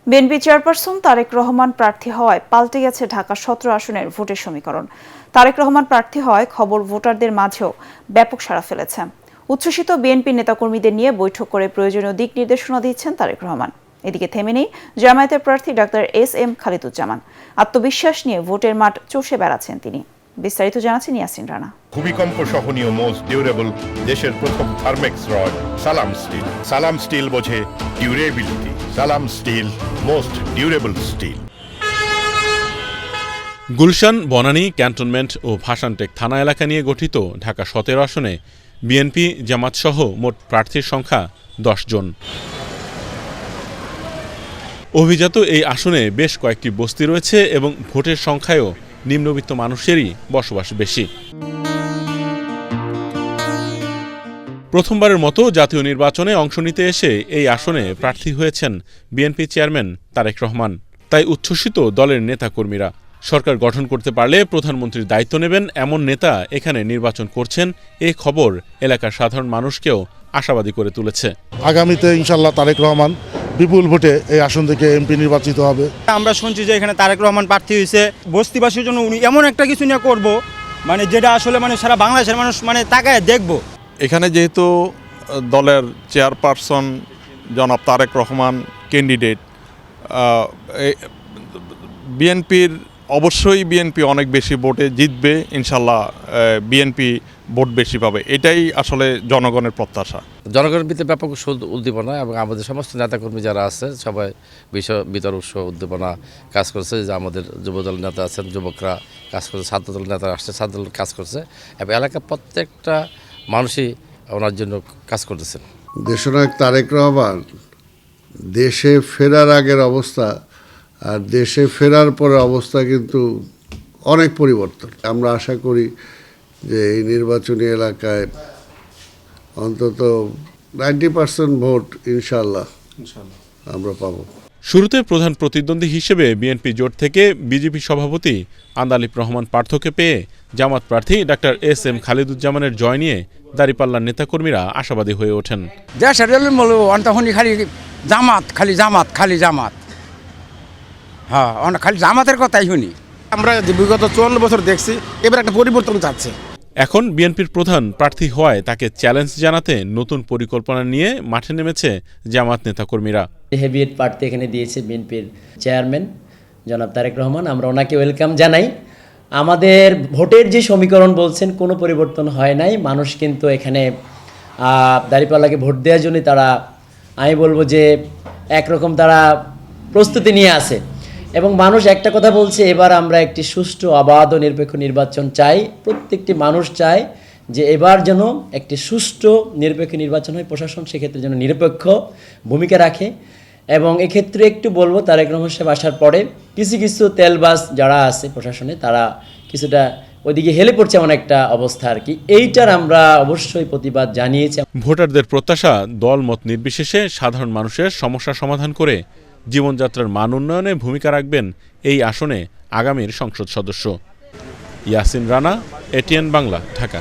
BNP chairperson Tarique Rahman প্রার্থী হওয়ায় পাল্টে গেছে ঢাকা ১৭ আসনের ভোটের সমীকরণ। তারেক রহমান প্রার্থী হওয়ায় খবর ভোটারদের মাঝেও ব্যাপক সাড়া ফেলেছে। উচ্ছ্বসিত বিএনপি নেতাকর্মীদের নিয়ে বৈঠক করে প্রয়োজনীয় দিক নির্দেশনা দিচ্ছেন তারেক রহমান। এদিকে থেমে নেই জামায়াতের প্রার্থী ডাক্তার এস.এম. খালিদুজ্জামান। আত্মবিশ্বাস নিয়ে ভোটের মাঠ চষে বেড়াচ্ছেন তিনি। বিস্তারিত জানাচ্ছেন ইয়াসিন রানা। ভূমিকম্প সহনীয় মোস্ট ডিউরেবল দেশের প্রথম thermex rod Salam steel. Salam steel বোঝে durability. Salam steel, most durable steel. Gulshan, Banani, cantonment ও ভাসানটেক থানা এলাকা নিয়ে গঠিত ঢাকা ১৭ আসনে বিএনপি জামাতসহ মোট প্রার্থীর সংখ্যা ১০ জন। অভিজাত এই আসনে বেশ কয়েকটি বস্তি রয়েছে এবং ভোটের সংখ্যায়ও নিম্নবিত্ত মানুষেরই বসবাস বেশি। প্রথমবারের মতো জাতীয় নির্বাচনে অংশ নিতে এসে এই আসনে প্রার্থী হয়েছেন বিএনপি চেয়ারম্যান তারেক রহমান। তাই উচ্ছ্বসিত দলের নেতাকর্মীরা। সরকার গঠন করতে পারলে প্রধানমন্ত্রীর দায়িত্ব নেবেন এমন নেতা এখানে নির্বাচন করছেন, এই খবর এলাকার সাধারণ মানুষকেও আশাবাদী করে তুলেছে। আগামীতে ইনশাল্লাহ তারেক রহমান বিপুল ভোটে এই আসন থেকে এমপি নির্বাচিত হবে। আমরা শুনছি যে এখানে তারেক রহমান প্রার্থী হয়েছে, বস্তিবাসীর জন্য উনি এমন একটা কিছু নিয়ে করব, যেটা আসলে সারা বাংলাদেশের মানুষ তাকায় দেখবো। এখানে যেহেতু দলের চেয়ারপারসন জনাব তারেক রহমান ক্যান্ডিডেট, বিএনপি অনেক বেশি ভোটে জিতবে, ইনশাল্লাহ বিএনপি ভোট বেশি পাবে, এটাই আসলে জনগণের প্রত্যাশা। জনগণের ভিতরে ব্যাপক উদ্দীপনা এবং আমাদের সমস্ত নেতাকর্মী যারা আছে সবাই ভিতর উৎস উদ্দীপনা কাজ করছে। যে আমাদের যুবদল নেতা আছেন, যুবকরা কাজ করছে, ছাত্রদল নেতা আসছে, ছাত্রদল কাজ করছে এবং এলাকার প্রত্যেকটা মানুষই ওনার জন্য কাজ করতেছেন। দেশনায়ক তারেক রহমান দেশে ফেরার আগের অবস্থা আর দেশে ফেরার পরের অবস্থা কিন্তু অনেক পরিবর্তন। আমরা আশা করি যে এই নির্বাচনী এলাকায় অন্তত 90% ভোট ইনশাল্লাহ আমরা পাব। শুরুতে প্রধান প্রতিদ্বন্দ্বী হিসেবে বিএনপি জোট থেকে বিজেপি সভাপতি আন্দালিব রহমান পার্থকে পেয়ে জামাত প্রার্থী ডাক্তার এস.এম. খালিদুজ্জামানের জয় নিয়ে দাঁড়িপাল্লার নেতাকর্মীরা আশাবাদী হয়ে ওঠেন। হ্যাঁ, খালি জামাতের কথাই শুনি। আমরা বিগত 54 বছর দেখছি, এবার একটা পরিবর্তন চাচ্ছে। এখন বিএনপির প্রধান প্রার্থী হওয়ায় তাকে চ্যালেঞ্জ জানাতে নতুন পরিকল্পনা নিয়ে মাঠে নেমেছে জামাত নেতাকর্মীরা। হেভিয়েট প্রার্থী এখানে দিয়েছে বিএনপির চেয়ারম্যান জনাব তারেক রহমান, আমরা ওনাকে ওয়েলকাম জানাই। আমাদের ভোটের যে সমীকরণ বলছেন কোনো পরিবর্তন হয় নাই। মানুষ কিন্তু এখানে দাঁড়িপাল্লাকে ভোট দেওয়ার জন্য তারা, আমি বলবো যে একরকম তারা প্রস্তুতি নিয়ে আছে এবং মানুষ একটা কথা বলছে, এবার আমরা একটি সুষ্ঠু অবাধ ও নিরপেক্ষ নির্বাচন চাই। প্রত্যেকটি মানুষ চায় যে এবার যেন একটি সুষ্ঠু নিরপেক্ষ নির্বাচন হয়, প্রশাসন সেক্ষেত্রে যেন নিরপেক্ষ ভূমিকা রাখে। এবং এক্ষেত্রে একটু বলবো, তারেক রহমান সাহেব আসার পরে কিছু তেলবাজ যারা আছে প্রশাসনে, তারা কিছুটা ওইদিকে হেলে পড়ছে এমন একটা অবস্থা আর কি। এইটার আমরা অবশ্যই প্রতিবাদ জানিয়েছি। ভোটারদের প্রত্যাশা দল মত নির্বিশেষে সাধারণ মানুষের সমস্যা সমাধান করে জীবনযাত্রার মান উন্নয়নে ভূমিকা রাখবেন এই আসনে আগামীর সংসদ সদস্য। ইয়াসিন রানা, এটিএন বাংলা, ঢাকা।